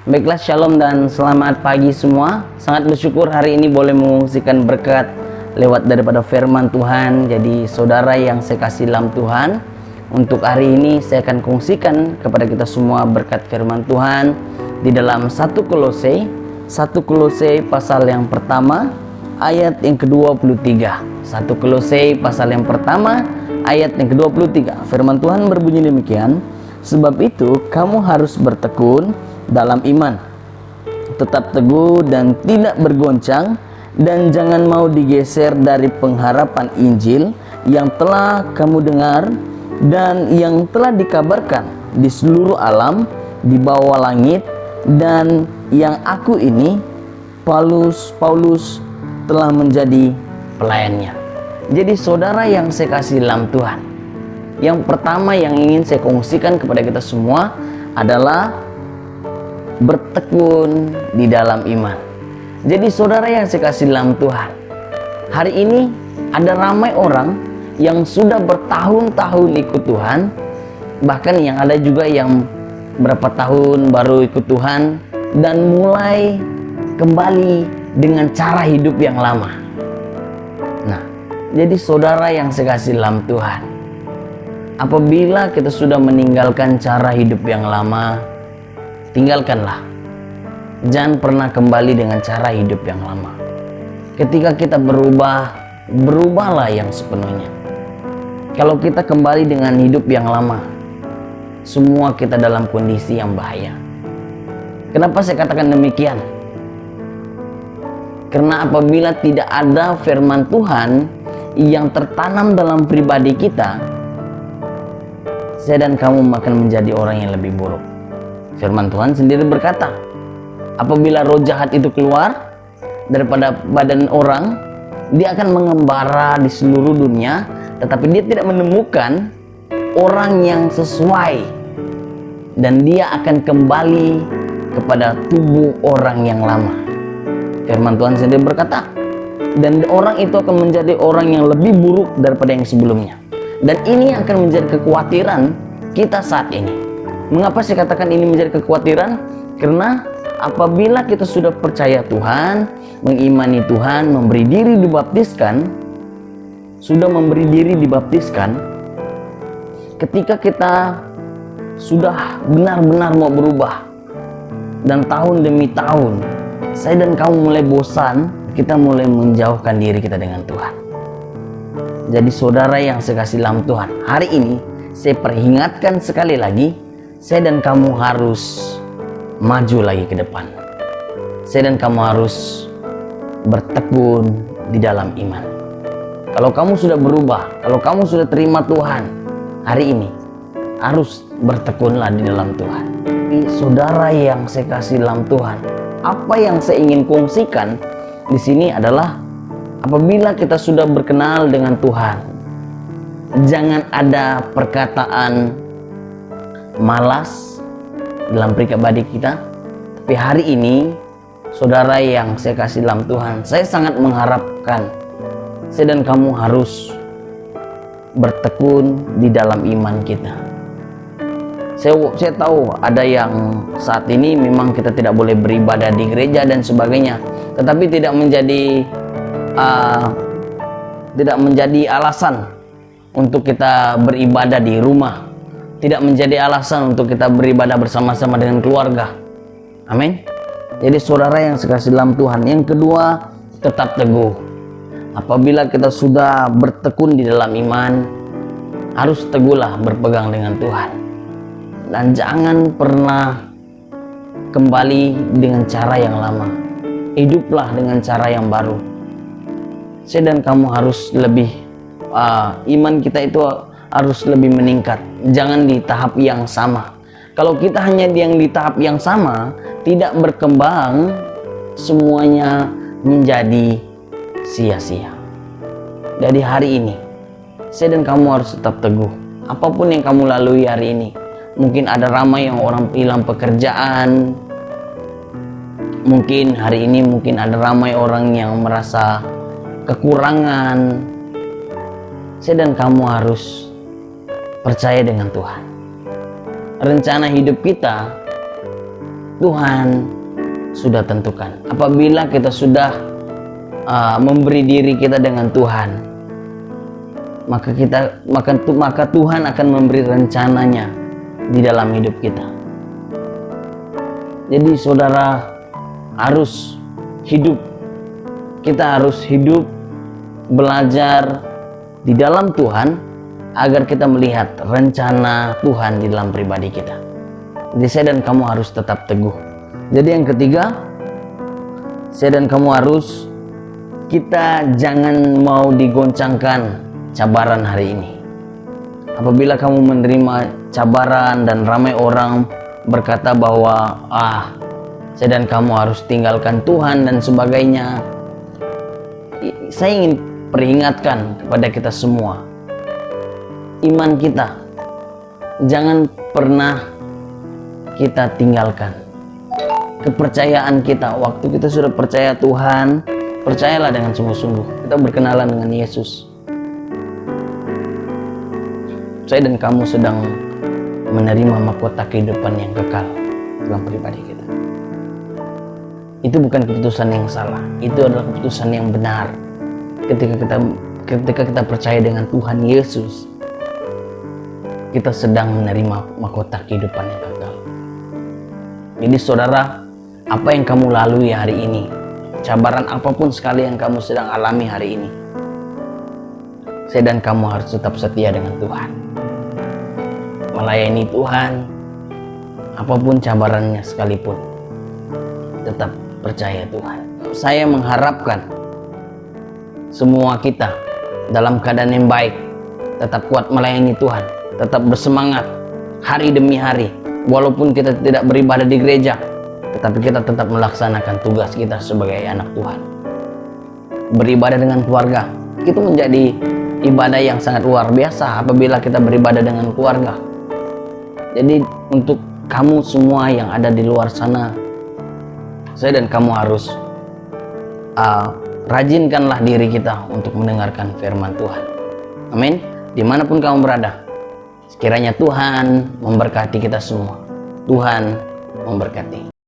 Baiklah, shalom dan selamat pagi semua. Sangat bersyukur hari ini boleh mengungsikan berkat lewat daripada firman Tuhan. Jadi saudara yang saya kasih dalam Tuhan, untuk hari ini saya akan kongsikan kepada kita semua berkat firman Tuhan di dalam 1 Kolose pasal yang pertama ayat yang ke-23. 1 Kolose pasal yang pertama ayat yang ke-23. Firman Tuhan berbunyi demikian, sebab itu kamu harus bertekun dalam iman, tetap teguh dan tidak bergoncang, dan jangan mau digeser dari pengharapan Injil yang telah kamu dengar dan yang telah dikabarkan di seluruh alam di bawah langit, dan yang aku ini Paulus telah menjadi pelayannya. Jadi saudara yang saya kasih dalam Tuhan, yang pertama yang ingin saya kongsikan kepada kita semua adalah bertekun di dalam iman. Jadi saudara yang saya kasih dalam Tuhan, hari ini ada ramai orang yang sudah bertahun-tahun ikut Tuhan, bahkan yang ada juga yang berapa tahun baru ikut Tuhan dan mulai kembali dengan cara hidup yang lama. Nah, jadi saudara yang saya kasih dalam Tuhan, apabila kita sudah meninggalkan cara hidup yang lama, tinggalkanlah. Jangan pernah kembali dengan cara hidup yang lama. Ketika kita berubah, berubahlah yang sepenuhnya. Kalau kita kembali dengan hidup yang lama, semua kita dalam kondisi yang bahaya. Kenapa saya katakan demikian? Karena apabila tidak ada firman Tuhan yang tertanam dalam pribadi kita, saya dan kamu akan menjadi orang yang lebih buruk. Firman Tuhan sendiri berkata, apabila roh jahat itu keluar daripada badan orang, dia akan mengembara di seluruh dunia, tetapi dia tidak menemukan orang yang sesuai, dan dia akan kembali kepada tubuh orang yang lama. Firman Tuhan sendiri berkata, dan orang itu akan menjadi orang yang lebih buruk daripada yang sebelumnya. Dan ini akan menjadi kekhawatiran kita saat ini. Mengapa saya katakan ini menjadi kekhawatiran? Karena apabila kita sudah percaya Tuhan, mengimani Tuhan, memberi diri dibaptiskan, ketika kita sudah benar-benar mau berubah, dan tahun demi tahun, saya dan kamu mulai bosan, kita mulai menjauhkan diri kita dengan Tuhan. Jadi saudara yang saya kasih dalam Tuhan, hari ini saya peringatkan sekali lagi, saya dan kamu harus maju lagi ke depan. Saya dan kamu harus bertekun di dalam iman. Kalau kamu sudah berubah, kalau kamu sudah terima Tuhan, hari ini harus bertekunlah di dalam Tuhan. Tapi saudara yang saya kasih dalam Tuhan, apa yang saya ingin kongsikan di sini adalah apabila kita sudah berkenal dengan Tuhan, jangan ada perkataan malas dalam pribadi kita. Tapi hari ini saudara yang saya kasih dalam Tuhan, saya sangat mengharapkan saya dan kamu harus bertekun di dalam iman kita. Saya tahu ada yang saat ini memang kita tidak boleh beribadah di gereja dan sebagainya, tetapi tidak menjadi alasan untuk kita beribadah di rumah, tidak menjadi alasan untuk kita beribadah bersama-sama dengan keluarga. Amin. Jadi saudara yang saya kasih dalam Tuhan, yang kedua, tetap teguh. Apabila kita sudah bertekun di dalam iman, harus teguhlah berpegang dengan Tuhan, dan jangan pernah kembali dengan cara yang lama. Hiduplah dengan cara yang baru. Saya dan kamu harus lebih iman kita itu harus lebih meningkat, jangan di tahap yang sama. Kalau kita hanya yang di tahap yang sama, tidak berkembang, semuanya menjadi sia-sia. Jadi hari ini saya dan kamu harus tetap teguh. Apapun yang kamu lalui hari ini, mungkin ada ramai yang orang hilang pekerjaan, mungkin hari ini ada ramai orang yang merasa kekurangan. Saya dan kamu harus percaya dengan Tuhan. Rencana hidup kita Tuhan sudah tentukan. Apabila kita sudah memberi diri kita dengan Tuhan, maka Tuhan akan memberi rencananya di dalam hidup kita. Jadi saudara harus hidup, kita harus hidup belajar di dalam Tuhan agar kita melihat rencana Tuhan di dalam pribadi kita. Jadi saya dan kamu harus tetap teguh. Jadi yang ketiga, saya dan kamu harus, kita jangan mau digoncangkan cabaran hari ini. Apabila kamu menerima cabaran dan ramai orang berkata bahwa saya dan kamu harus tinggalkan Tuhan dan sebagainya, saya ingin peringatkan kepada kita semua, iman kita jangan pernah kita tinggalkan. Kepercayaan kita, waktu kita sudah percaya Tuhan, percayalah dengan sungguh-sungguh. Kita berkenalan dengan Yesus. Saya dan kamu sedang menerima mahkota kehidupan yang kekal dalam pribadi kita. Itu bukan keputusan yang salah, itu adalah keputusan yang benar. Ketika kita percaya dengan Tuhan Yesus, kita sedang menerima mahkota kehidupan yang kekal. Jadi saudara, apa yang kamu lalui hari ini, cabaran apapun sekali yang kamu sedang alami hari ini, saya dan kamu harus tetap setia dengan Tuhan, melayani Tuhan, apapun cabarannya sekalipun, tetap percaya Tuhan. Saya mengharapkan semua kita dalam keadaan yang baik, tetap kuat melayani Tuhan, tetap bersemangat hari demi hari. Walaupun kita tidak beribadah di gereja, tetapi kita tetap melaksanakan tugas kita sebagai anak Tuhan. Beribadah dengan keluarga, itu menjadi ibadah yang sangat luar biasa apabila kita beribadah dengan keluarga. Jadi untuk kamu semua yang ada di luar sana, saya dan kamu harus rajinkanlah diri kita untuk mendengarkan firman Tuhan. Amin. Dimanapun kamu berada, sekiranya Tuhan memberkati kita semua. Tuhan memberkati.